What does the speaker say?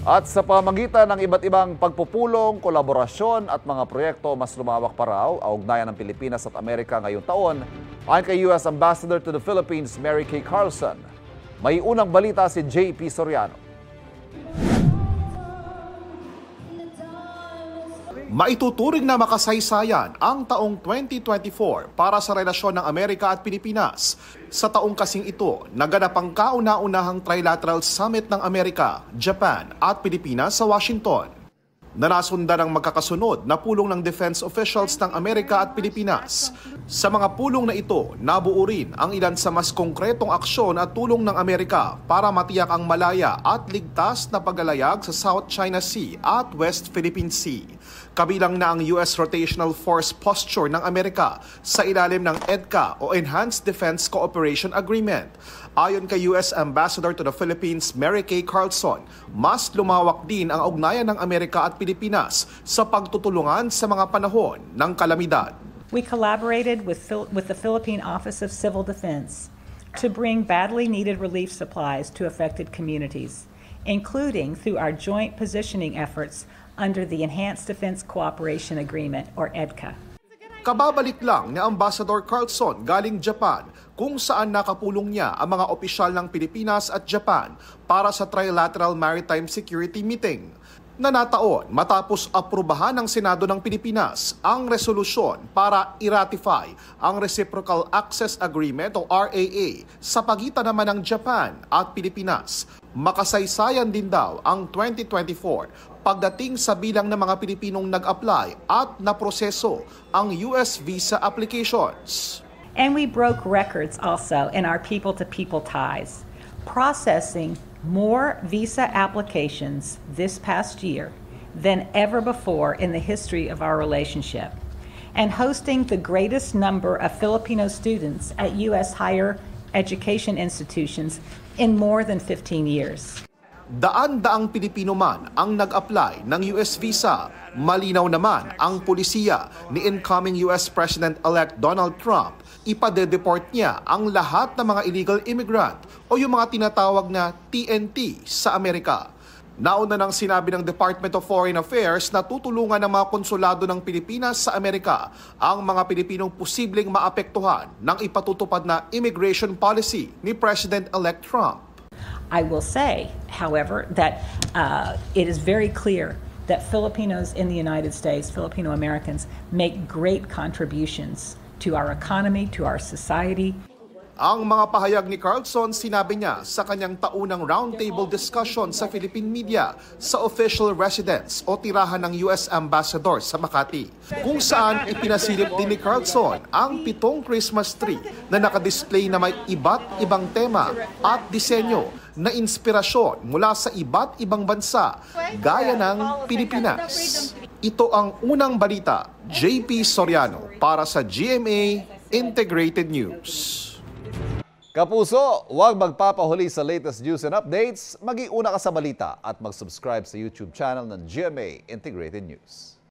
At sa pamagitan ng iba't ibang pagpupulong, kolaborasyon at mga proyekto, mas lumawak pa raw ang ugnayan ng Pilipinas at Amerika ngayong taon. Ayon kay U.S. Ambassador to the Philippines, Mary Kay Carlson. May unang balita si JP Soriano. Maituturing na makasaysayan ang taong 2024 para sa relasyon ng Amerika at Pilipinas. Sa taong kasing ito, naganap ang kauna-unahang Trilateral Summit ng Amerika, Japan at Pilipinas sa Washington. Nanasundan ang magkakasunod na pulong ng defense officials ng Amerika at Pilipinas. Sa mga pulong na ito, nabuo rin ang ilan sa mas konkretong aksyon at tulong ng Amerika para matiyak ang malaya at ligtas na paglalayag sa South China Sea at West Philippine Sea. Kabilang na ang U.S. Rotational Force Posture ng Amerika sa ilalim ng EDCA o Enhanced Defense Cooperation Agreement. Ayon kay U.S. Ambassador to the Philippines, Mary Kay Carlson, mas lumawak din ang ugnayan ng Amerika at Pilipinas sa pagtutulungan sa mga panahon ng kalamidad. We collaborated with the Philippine Office of Civil Defense to bring badly needed relief supplies to affected communities, including through our joint positioning efforts under the Enhanced Defense Cooperation Agreement or EDCA. Kababalik lang ni Ambassador Carlson galing Japan kung saan nakapulong niya ang mga opisyal ng Pilipinas at Japan para sa Trilateral Maritime Security Meeting. Nanataon matapos aprubahan ng Senado ng Pilipinas ang resolusyon para i-ratify ang Reciprocal Access Agreement o RAA sa pagitan naman ng Japan at Pilipinas. Makasaysayan din daw ang 2024 pagdating sa bilang ng mga Pilipinong nag-apply at naproseso ang US visa applications. And we broke records also in our people-to-people ties, processing more visa applications this past year than ever before in the history of our relationship, and hosting the greatest number of Filipino students at U.S. higher education institutions in more than 15 years. Daan-daang Pilipino man ang nag-apply ng US visa. Malinaw naman ang pulisiya ni incoming US President-elect Donald Trump. Ipade-deport niya ang lahat ng mga illegal immigrant o yung mga tinatawag na TNT sa Amerika. Nauna nang sinabi ng Department of Foreign Affairs na tutulungan ng mga konsulado ng Pilipinas sa Amerika ang mga Pilipinong posibleng maapektuhan ng ipatutupad na immigration policy ni President-elect Trump. I will say, however, that it is very clear that Filipinos in the United States, Filipino Americans, make great contributions to our economy, to our society. Ang mga pahayag ni Carlson, sinabi niya sa kanyang taunang roundtable discussion sa Philippine media sa official residence o tirahan ng US Ambassador sa Makati, kung saan ipinasilip din ni Carlson ang 7 Christmas tree na nakadisplay na may iba't ibang tema at disenyo na inspirasyon mula sa iba't ibang bansa gaya ng Pilipinas. Ito ang unang balita, JP Soriano para sa GMA Integrated News. Kapuso, huwag magpapahuli sa latest news and updates. Mag-iuna ka sa balita at mag-subscribe sa YouTube channel ng GMA Integrated News.